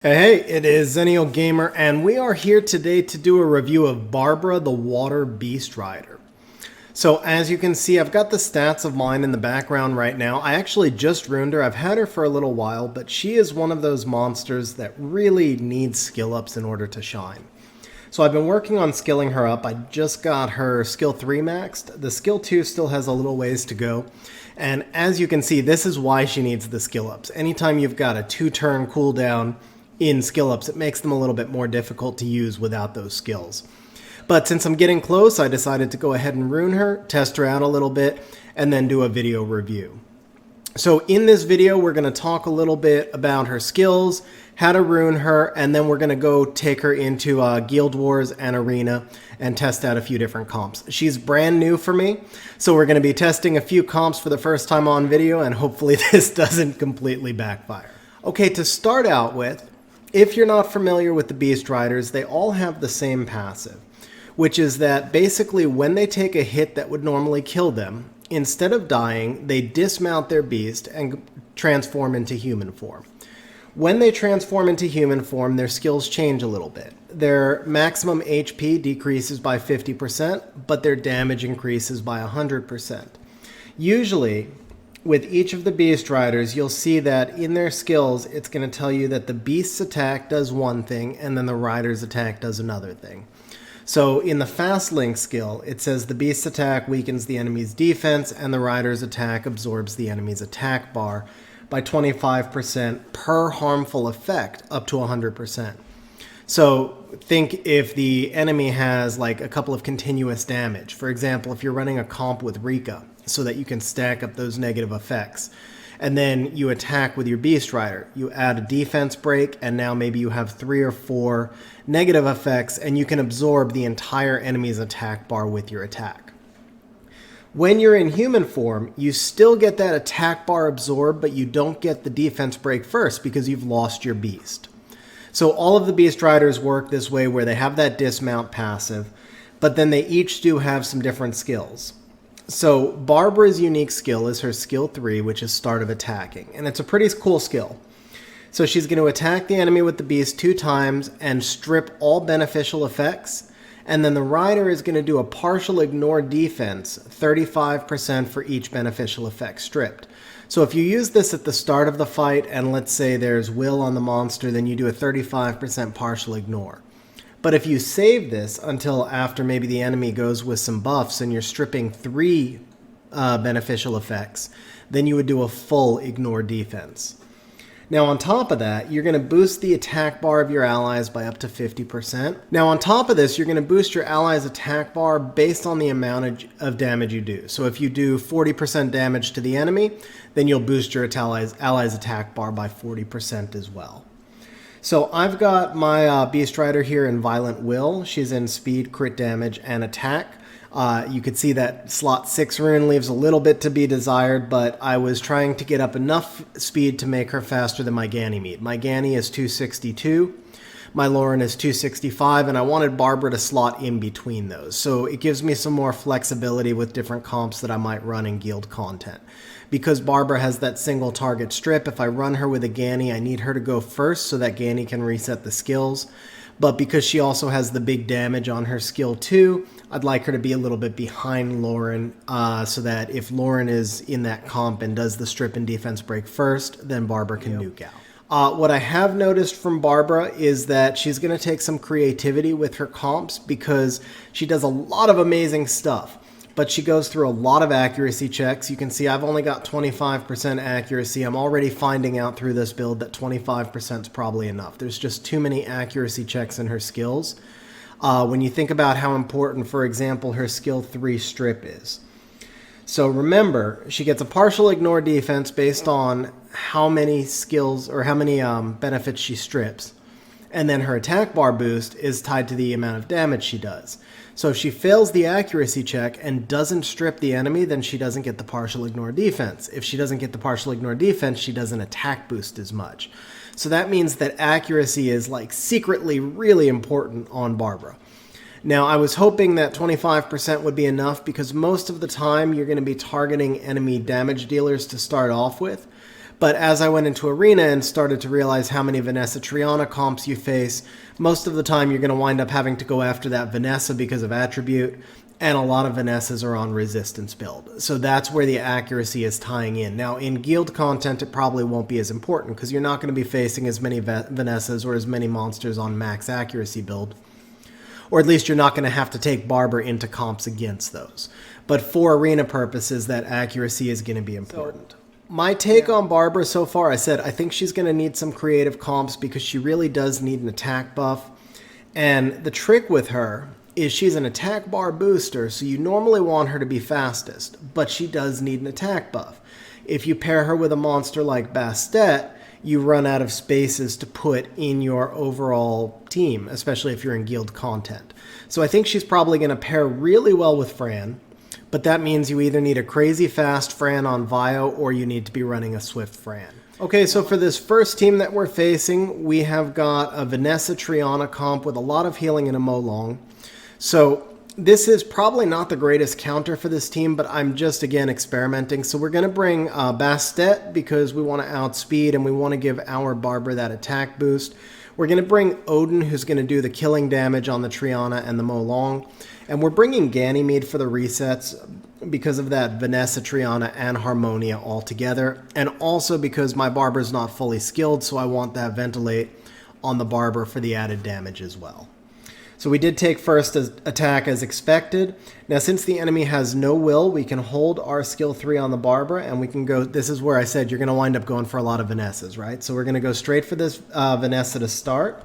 Hey, it is Zenio Gamer, and we are here today to do a review of Barbara the Water Beast Rider. So as you can see, I've got the stats of mine in the background right now. I actually just runed her. I've had her for a little while, but she is one of those monsters that really needs skill ups in order to shine. So I've been working on skilling her up. I just got her skill 3 maxed. The skill 2 still has a little ways to go. And as you can see, this is why she needs the skill ups. Anytime you've got a 2-turn cooldown in skill ups, it makes them a little bit more difficult to use without those skills. But since I'm getting close, I decided to go ahead and rune her, test her out a little bit, and then do a video review. So in this video, we're going to talk a little bit about her skills, how to rune her, and then we're going to go take her into Guild Wars and Arena and test out a few different comps. She's brand new for me, so we're going to be testing a few comps for the first time on video, and hopefully this doesn't completely backfire. Okay, to start out with, if you're not familiar with the Beast Riders, they all have the same passive, which is that basically when they take a hit that would normally kill them, instead of dying, they dismount their beast and transform into human form. When they transform into human form, their skills change a little bit. Their maximum HP decreases by 50%, but their damage increases by 100%. Usually, with each of the Beast Riders, you'll see that in their skills, it's going to tell you that the Beast's attack does one thing, and then the Rider's attack does another thing. So in the Fast Link skill, it says the Beast's attack weakens the enemy's defense, and the Rider's attack absorbs the enemy's attack bar by 25% per harmful effect, up to 100%. So think if the enemy has like a couple of continuous damage. For example, if you're running a comp with Rika, so that you can stack up those negative effects. And then you attack with your Beast Rider. You add a defense break, and now maybe you have 3 or 4 negative effects, and you can absorb the entire enemy's attack bar with your attack. When you're in human form, you still get that attack bar absorbed, but you don't get the defense break first because you've lost your beast. So all of the Beast Riders work this way, where they have that dismount passive, but then they each do have some different skills. So Barbara's unique skill is her skill 3, which is start of attacking, and it's a pretty cool skill. So she's going to attack the enemy with the beast 2 times and strip all beneficial effects, and then the Rider is going to do a partial ignore defense, 35% for each beneficial effect stripped. So if you use this at the start of the fight, and let's say there's will on the monster, then you do a 35% partial ignore. But if you save this until after maybe the enemy goes with some buffs and you're stripping 3 beneficial effects, then you would do a full ignore defense. Now on top of that, you're going to boost the attack bar of your allies by up to 50%. Now on top of this, you're going to boost your allies' attack bar based on the amount of damage you do. So if you do 40% damage to the enemy, then you'll boost your allies' attack bar by 40% as well. So I've got my Beast Rider here in Violent Will. She's in speed, crit damage, and attack. You could see that slot 6 rune leaves a little bit to be desired, but I was trying to get up enough speed to make her faster than my Ganymede. My Gany is 262, my Lauren is 265, and I wanted Barbara to slot in between those. So it gives me some more flexibility with different comps that I might run in guild content. Because Barbara has that single target strip, if I run her with a Gany, I need her to go first so that Gany can reset the skills. But because she also has the big damage on her skill 2, I'd like her to be a little bit behind Lauren so that if Lauren is in that comp and does the strip and defense break first, then Barbara can nuke out. What I have noticed from Barbara is that she's going to take some creativity with her comps because she does a lot of amazing stuff. But she goes through a lot of accuracy checks. You can see I've only got 25% accuracy. I'm already finding out through this build that 25% is probably enough. There's just too many accuracy checks in her skills. When you think about how important, for example, her skill 3 strip is. So remember, she gets a partial ignore defense based on how many skills or how many benefits she strips. And then her attack bar boost is tied to the amount of damage she does. So if she fails the accuracy check and doesn't strip the enemy, then she doesn't get the partial ignore defense. If she doesn't get the partial ignore defense, she doesn't attack boost as much. So that means that accuracy is like secretly really important on Barbara. Now, I was hoping that 25% would be enough because most of the time you're going to be targeting enemy damage dealers to start off with. But as I went into Arena and started to realize how many Vanessa Triana comps you face, most of the time you're going to wind up having to go after that Vanessa because of attribute, and a lot of Vanessas are on resistance build. So that's where the accuracy is tying in. Now, in guild content, it probably won't be as important because you're not going to be facing as many Vanessas or as many monsters on max accuracy build. Or at least you're not going to have to take Barbara into comps against those. But for Arena purposes, that accuracy is going to be important. My take on Barbara so far, I said, I think she's going to need some creative comps because she really does need an attack buff. And the trick with her is she's an attack bar booster, so you normally want her to be fastest, but she does need an attack buff. If you pair her with a monster like Bastet, you run out of spaces to put in your overall team, especially if you're in guild content. So I think she's probably going to pair really well with Fran, but that means you either need a crazy fast Fran on Vio or you need to be running a swift Fran. Okay, so for this first team that we're facing, we have got a Vanessa Triana comp with a lot of healing and a Molong. So this is probably not the greatest counter for this team, but I'm just, again, experimenting. So we're going to bring Bastet because we want to outspeed and we want to give our Barbara that attack boost. We're going to bring Odin, who's going to do the killing damage on the Triana and the Molong. And we're bringing Ganymede for the resets because of that Vanessa Triana and Harmonia all together. And also because my Barbara's not fully skilled, so I want that Ventilate on the Barbara for the added damage as well. So we did take first attack as expected. Now, since the enemy has no will, we can hold our skill 3 on the Barbara, and we can go, this is where I said you're going to wind up going for a lot of Vanessas, right? So we're going to go straight for this Vanessa to start.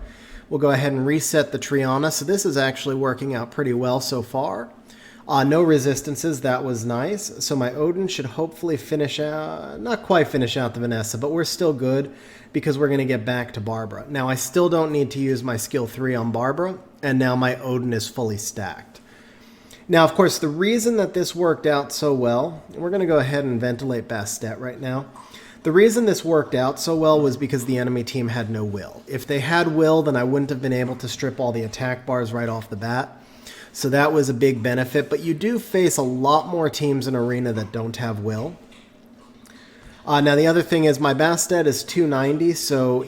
We'll go ahead and reset the Triana. So this is actually working out pretty well so far. No resistances, that was nice. So my Odin should hopefully finish out, not quite finish out the Vanessa, but we're still good because we're going to get back to Barbara. Now, I still don't need to use my skill 3 on Barbara, and now my Odin is fully stacked. Now, of course, the reason that this worked out so well, and we're going to go ahead and ventilate Bastet right now. The reason this worked out so well was because the enemy team had no will. If they had will, then I wouldn't have been able to strip all the attack bars right off the bat. So that was a big benefit, but you do face a lot more teams in Arena that don't have will. Now the other thing is my Bastet is 290, so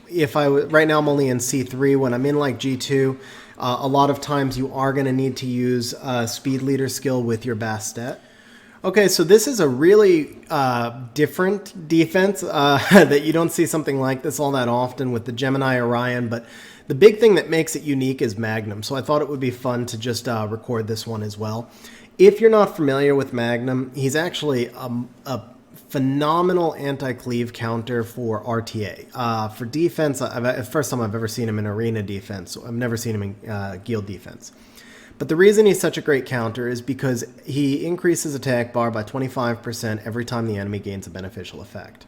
if right now I'm only in C3. When I'm in like G2, a lot of times you are going to need to use Speed Leader skill with your Bastet. Okay, so this is a really different defense that you don't see something like this all that often with the Gemini Orion, but the big thing that makes it unique is Magnum, so I thought it would be fun to just record this one as well. If you're not familiar with Magnum, he's actually a phenomenal anti-cleave counter for RTA. For defense, first time I've ever seen him in Arena defense, so I've never seen him in Guild defense. But the reason he's such a great counter is because he increases attack bar by 25% every time the enemy gains a beneficial effect.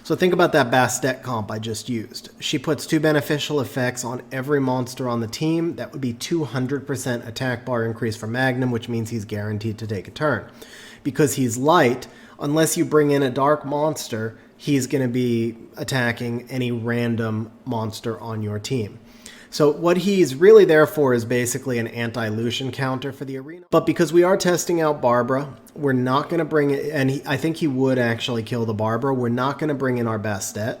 So think about that Bastet comp I just used. She puts 2 beneficial effects on every monster on the team. That would be 200% attack bar increase for Magnum, which means he's guaranteed to take a turn. Because he's light, unless you bring in a dark monster, he's going to be attacking any random monster on your team. So what he's really there for is basically an anti-Lucian counter for the Arena. But because we are testing out Barbara, we're not going to bring it, and I think he would actually kill the Barbara. We're not going to bring in our Bastet.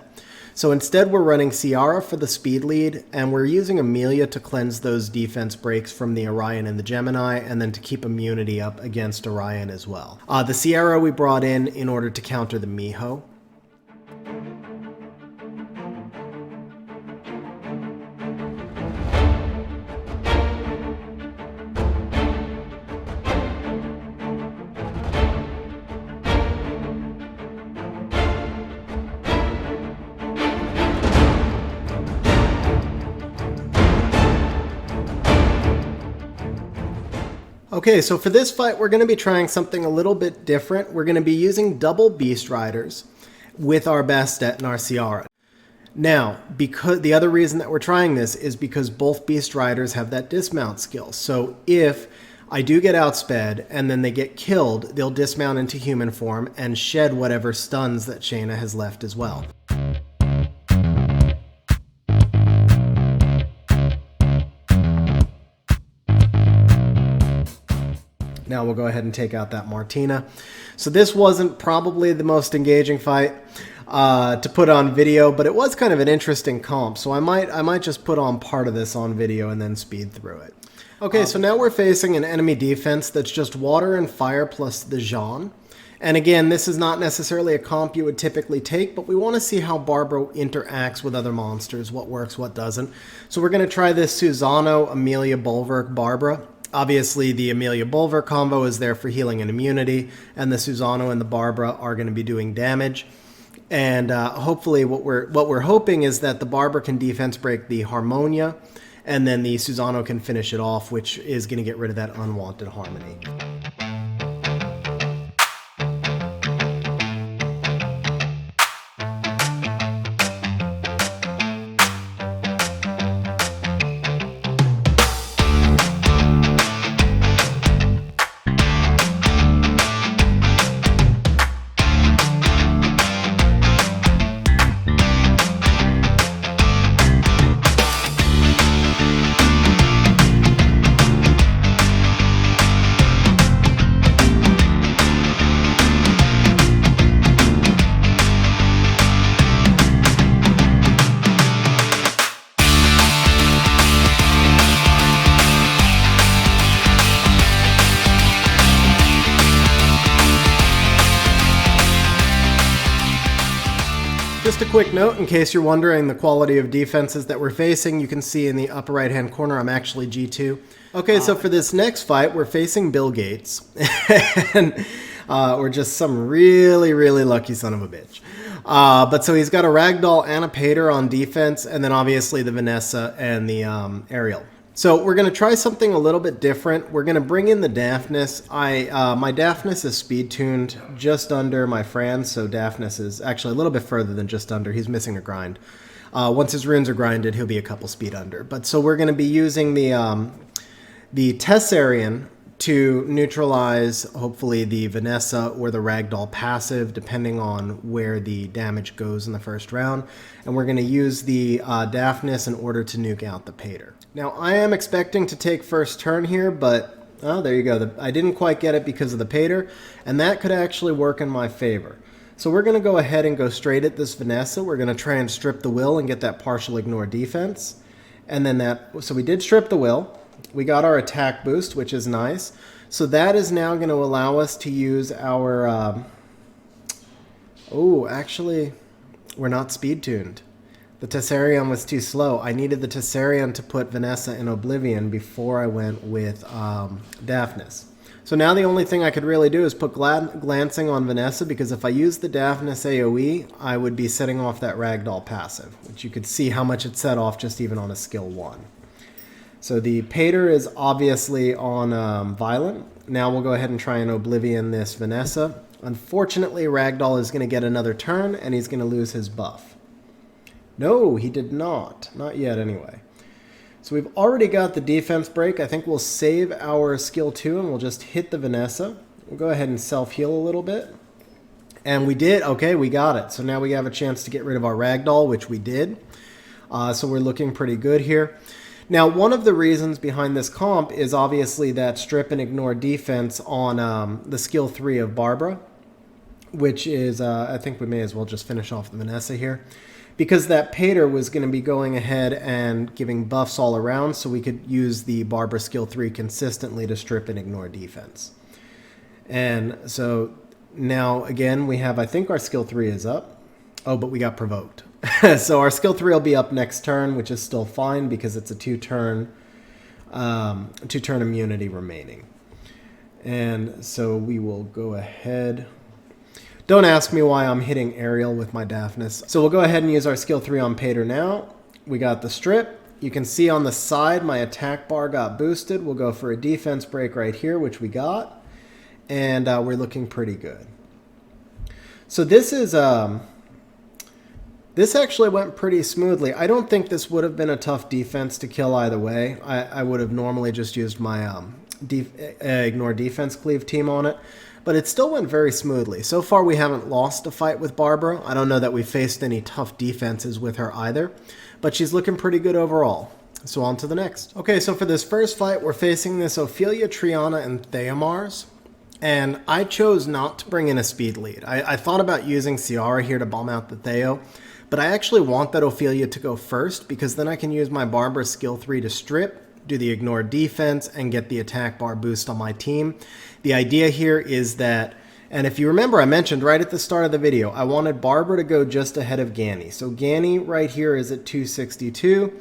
So instead we're running Siara for the speed lead, and we're using Amelia to cleanse those defense breaks from the Orion and the Gemini, and then to keep immunity up against Orion as well. The Siara we brought in order to counter the Miho. Okay, so for this fight, we're going to be trying something a little bit different. We're going to be using double Beast Riders with our Bastet and our Siara. Now, because the other reason that we're trying this is because both Beast Riders have that dismount skill. So if I do get outsped and then they get killed, they'll dismount into human form and shed whatever stuns that Shayna has left as well. Now we'll go ahead and take out that Martina. So this wasn't probably the most engaging fight to put on video, but it was kind of an interesting comp. So I might just put on part of this on video and then speed through it. Okay, so now we're facing an enemy defense that's just water and fire plus the Jean. And again, this is not necessarily a comp you would typically take, but we want to see how Barbara interacts with other monsters, what works, what doesn't. So we're going to try this Susanoo, Amelia, Bulwark, Barbara. Obviously, the Amelia Bulwark combo is there for healing and immunity, and the Susanoo and the Barbara are going to be doing damage. And hopefully what we're hoping is that the Barbara can defense break the Harmonia, and then the Susanoo can finish it off, which is going to get rid of that unwanted harmony. Just a quick note, in case you're wondering the quality of defenses that we're facing, you can see in the upper right-hand corner, I'm actually G2. Okay, so for this next fight, we're facing Bill Gates. And we're just some really, really lucky son of a bitch. But so he's got a Ragdoll and a Pater on defense, and then obviously the Vanessa and the Ariel. So we're going to try something a little bit different. We're going to bring in the Daphnis. My Daphnis is speed-tuned just under my Fran, so Daphnis is actually a little bit further than just under. He's missing a grind. Once his runes are grinded, he'll be a couple speed under. But so we're going to be using the Tessarian to neutralize, hopefully, the Vanessa or the Ragdoll passive, depending on where the damage goes in the first round. And we're going to use the Daphnis in order to nuke out the Pater. Now, I am expecting to take first turn here, but, oh, there you go. I didn't quite get it because of the Pater, and that could actually work in my favor. So we're going to go ahead and go straight at this Vanessa. We're going to try and strip the will and get that partial ignore defense. And then so we did strip the will. We got our attack boost, which is nice. So that is now going to allow us to use our... actually, we're not speed-tuned. The Tessarian was too slow. I needed the Tessarian to put Vanessa in Oblivion before I went with Daphnis. So now the only thing I could really do is put Glancing on Vanessa, because if I use the Daphnis AoE, I would be setting off that Ragdoll passive, which you could see how much it set off just even on a skill 1. So the Pater is obviously on Violent. Now we'll go ahead and try and Oblivion this Vanessa. Unfortunately, Ragdoll is going to get another turn, and he's going to lose his buff. No, he did not. Not yet, anyway. So we've already got the defense break. I think we'll save our skill 2, and we'll just hit the Vanessa. We'll go ahead and self-heal a little bit. And we did. Okay, we got it. So now we have a chance to get rid of our Ragdoll, which we did. So we're looking pretty good here. Now, one of the reasons behind this comp is obviously that strip and ignore defense on the skill 3 of Barbara, which is, I think we may as well just finish off the Vanessa here, because that Pater was going to be going ahead and giving buffs all around, so we could use the Barbara skill 3 consistently to strip and ignore defense. And so now, again, we have, I think our skill 3 is up. Oh, but we got provoked. So our skill 3 will be up next turn, which is still fine because it's a two-turn immunity remaining. And so we will go ahead. Don't ask me why I'm hitting Ariel with my Daphnis. So we'll go ahead and use our skill 3 on Pater now. We got the strip. You can see on the side my attack bar got boosted. We'll go for a defense break right here, which we got. And we're looking pretty good. So this is... This actually went pretty smoothly. I don't think this would have been a tough defense to kill either way. I would have normally just used my ignore defense cleave team on it, but it still went very smoothly. So far we haven't lost a fight with Barbara. I don't know that we faced any tough defenses with her either, but she's looking pretty good overall. So on to the next. Okay, so for this first fight, we're facing this Ophelia, Triana, and Theomars. And I chose not to bring in a speed lead. I thought about using Siara here to bomb out the Theo, but I actually want that Ophelia to go first because then I can use my Barbara skill 3 to strip, do the ignore defense, and get the attack bar boost on my team. The idea here is that, and if you remember, I mentioned right at the start of the video, I wanted Barbara to go just ahead of Ganny. So Ganny right here is at 262.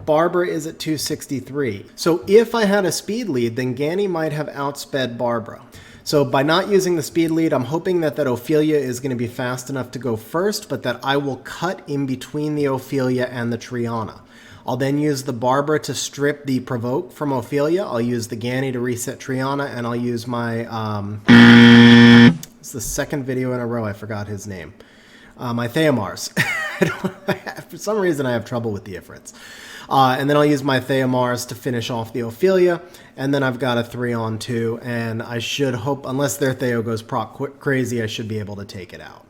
Barbara is at 263. So if I had a speed lead, then Ganny might have outsped Barbara. So by not using the speed lead, I'm hoping that Ophelia is going to be fast enough to go first, but that I will cut in between the Ophelia and the Triana. I'll then use the Barbara to strip the provoke from Ophelia. I'll use the Ganny to reset Triana, and I'll use my... it's the second video in a row I forgot his name. My Theomars. For some reason I have trouble with the Ifrits. And then I'll use my Theomars to finish off the Ophelia, and then I've got a 3-on-2, and I should hope, unless their Theo goes proc crazy, I should be able to take it out.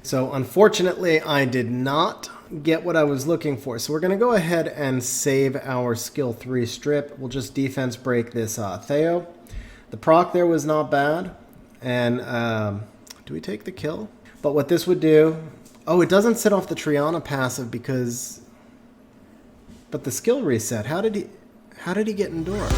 So unfortunately, I did not get what I was looking for. So we're going to go ahead and save our skill 3 strip. We'll just defense break this Theo. The proc there was not bad. And do we take the kill? But what this would do... Oh, it doesn't set off the Triana passive because... But the skill reset, how did he get Endure?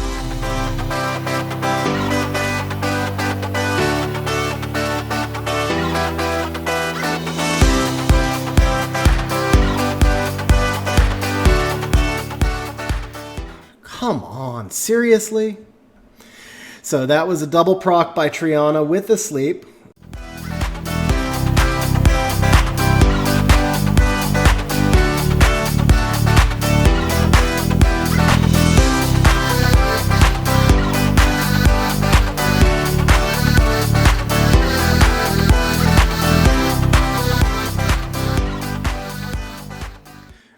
Come on, seriously? So that was a double proc by Triana with the sleep.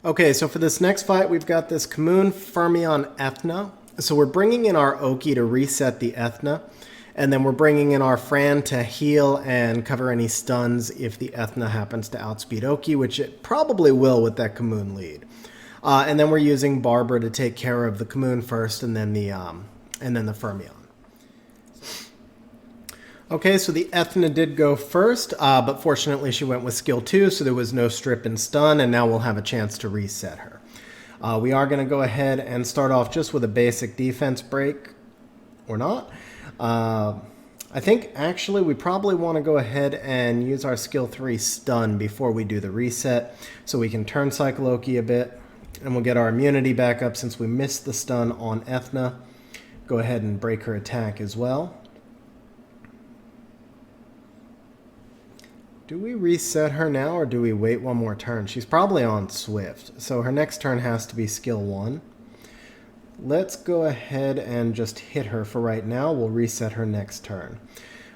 Okay, so for this next fight, we've got this Commune Fermi on Ethna. So we're bringing in our Oki to reset the Ethna, and then we're bringing in our Fran to heal and cover any stuns if the Ethna happens to outspeed Oki, which it probably will with that Commune lead. And then we're using Barbara to take care of the Commune first, and then the Fermion. Okay, so the Ethna did go first, but fortunately she went with skill 2, so there was no strip and stun, and now we'll have a chance to reset her. We are going to go ahead and start off just with a basic defense break, or not. I think actually we probably want to go ahead and use our skill 3 stun before we do the reset, so we can turn cycle Oki a bit, and we'll get our immunity back up since we missed the stun on Ethna. Go ahead and break her attack as well. Do we reset her now, or do we wait one more turn? She's probably on Swift, so her next turn has to be skill 1. Let's go ahead and just hit her for right now. We'll reset her next turn.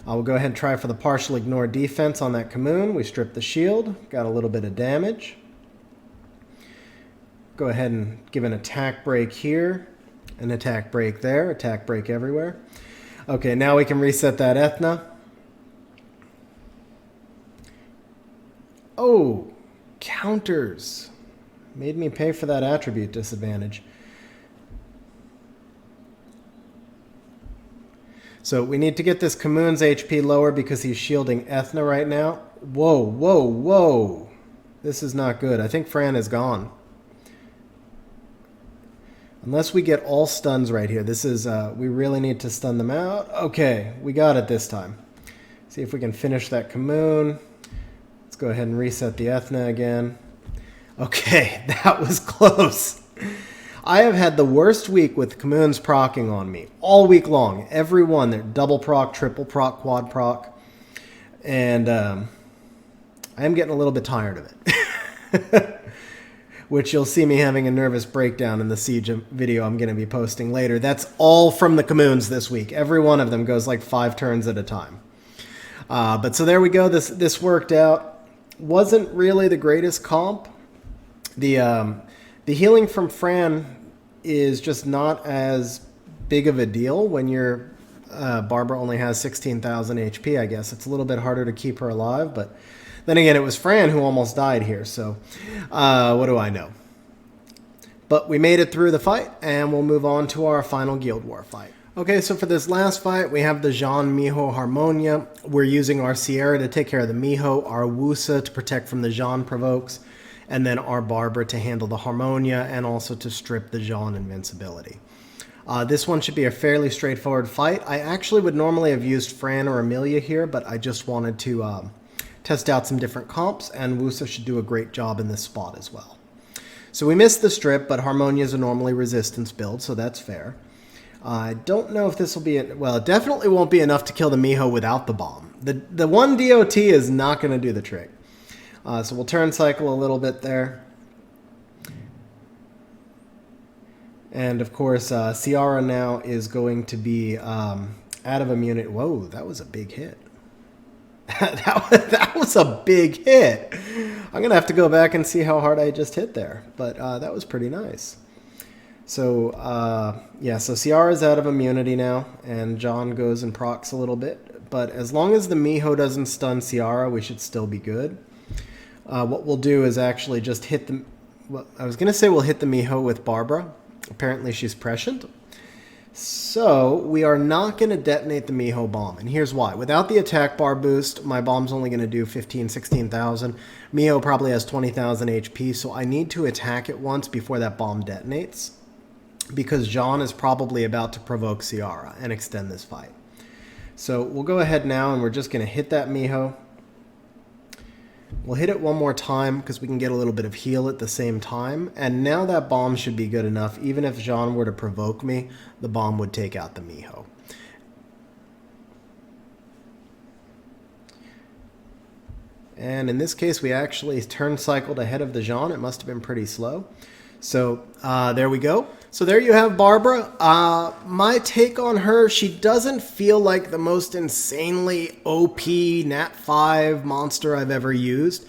We'll go ahead and try for the partial ignore defense on that Commune. We strip the shield, got a little bit of damage. Go ahead and give an attack break here, an attack break there, attack break everywhere. Okay, now we can reset that Ethna. Oh, counters. Made me pay for that attribute disadvantage. So we need to get this Commune's HP lower because he's shielding Ethna right now. Whoa, whoa, whoa. This is not good. I think Fran is gone. Unless we get all stuns right here. This is, we really need to stun them out. Okay, we got it this time. See if we can finish that Commune. Let's go ahead and reset the Ethna again. Okay, that was close. I have had the worst week with Communes procking on me. All week long. Every one. They're double proc, triple proc, quad proc. And I am getting a little bit tired of it. Which you'll see me having a nervous breakdown in the Siege video I'm going to be posting later. That's all from the Communes this week. Every one of them goes like 5 turns at a time. But so there we go. This worked out. Wasn't really the greatest comp. The healing from Fran is just not as big of a deal when your Barbara only has 16,000 HP, I guess. It's a little bit harder to keep her alive, but then again, it was Fran who almost died here, so what do I know? But we made it through the fight, and we'll move on to our final Guild War fight. Okay, so for this last fight, we have the Jean Miho Harmonia. We're using our Siara to take care of the Miho, our Wusa to protect from the Jean provokes, and then our Barbara to handle the Harmonia and also to strip the Jean invincibility. This one should be a fairly straightforward fight. I actually would normally have used Fran or Amelia here, but I just wanted to test out some different comps, and Wusa should do a great job in this spot as well. So we missed the strip, but Harmonia is a normally resistance build, so that's fair. I don't know if this will be... well, it definitely won't be enough to kill the Miho without the bomb. The one DOT is not going to do the trick. So we'll turn cycle a little bit there. And of course, Siara now is going to be out of immunity. Whoa, that was a big hit. that was a big hit. I'm going to have to go back and see how hard I just hit there. But that was pretty nice. So, yeah, so Ciara's out of immunity now. And John goes and procs a little bit. But as long as the Miho doesn't stun Siara, we should still be good. What we'll do is actually just hit the... well, I was going to say we'll hit the Miho with Barbara. Apparently she's prescient. So we are not going to detonate the Miho bomb. And here's why. Without the attack bar boost, my bomb's only going to do 15, 16,000. Miho probably has 20,000 HP, so I need to attack it once before that bomb detonates. Because Jean is probably about to provoke Siara and extend this fight. So we'll go ahead now and we're just going to hit that Miho. We'll hit it one more time because we can get a little bit of heal at the same time. And now that bomb should be good enough. Even if Jean were to provoke me, the bomb would take out the Miho. And in this case, we actually turn cycled ahead of the Jean. It must have been pretty slow. So there we go. So there you have Barbara. My take on her, she doesn't feel like the most insanely OP Nat 5 monster I've ever used.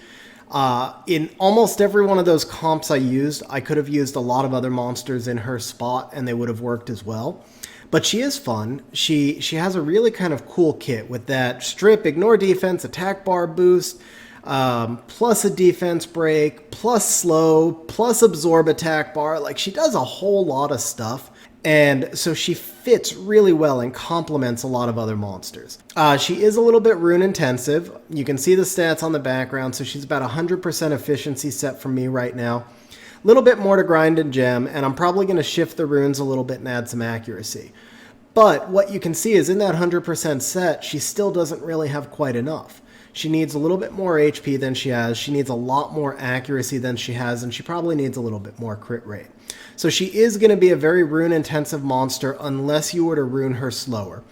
In almost every one of those comps I used, I could have used a lot of other monsters in her spot and they would have worked as well. But she is fun. She has a really kind of cool kit with that strip, ignore defense, attack bar boost, plus a defense break, plus slow, plus absorb attack bar. Like, she does a whole lot of stuff. And so she fits really well and complements a lot of other monsters. She is a little bit rune intensive. You can see the stats on the background. So she's about 100% efficiency set from me right now. A little bit more to grind and gem. And I'm probably going to shift the runes a little bit and add some accuracy. But what you can see is in that 100% set, she still doesn't really have quite enough. She needs a little bit more HP than she has. She needs a lot more accuracy than she has, and she probably needs a little bit more crit rate. So she is going to be a very rune-intensive monster unless you were to rune her slower.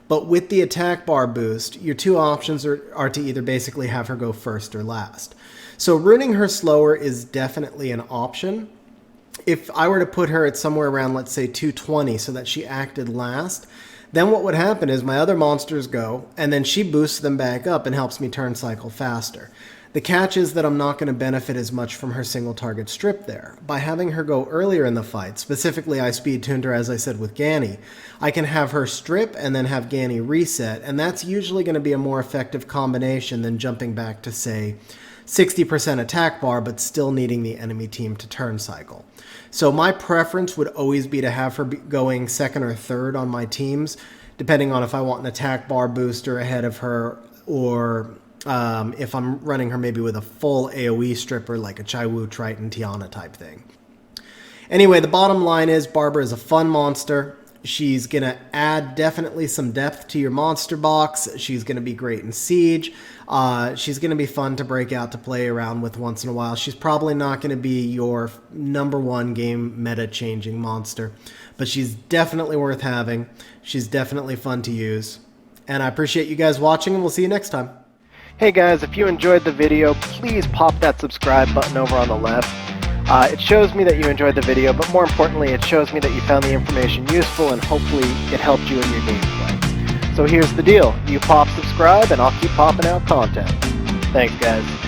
But with the attack bar boost, your two options are to either basically have her go first or last. So runing her slower is definitely an option. If I were to put her at somewhere around, let's say, 220 so that she acted last, then what would happen is my other monsters go, and then she boosts them back up and helps me turn cycle faster. The catch is that I'm not going to benefit as much from her single target strip there. By having her go earlier in the fight, specifically I speed tuned her as I said with Ganny, I can have her strip and then have Ganny reset, and that's usually going to be a more effective combination than jumping back to, say, 60% attack bar but still needing the enemy team to turn cycle. So my preference would always be to have her going second or third on my teams, depending on if I want an attack bar booster ahead of her, or if I'm running her maybe with a full AoE stripper like a Chaiwu, Triton, Tiana type thing. Anyway, the bottom line is Barbara is a fun monster. She's going to add definitely some depth to your monster box. She's going to be great in Siege. She's going to be fun to break out to play around with once in a while. She's probably not going to be your #1 game meta-changing monster, but she's definitely worth having. She's definitely fun to use. And I appreciate you guys watching, and we'll see you next time. Hey guys, if you enjoyed the video, please pop that subscribe button over on the left. It shows me that you enjoyed the video, but more importantly, it shows me that you found the information useful and hopefully it helped you in your gameplay. So here's the deal. You pop subscribe and I'll keep popping out content. Thanks guys.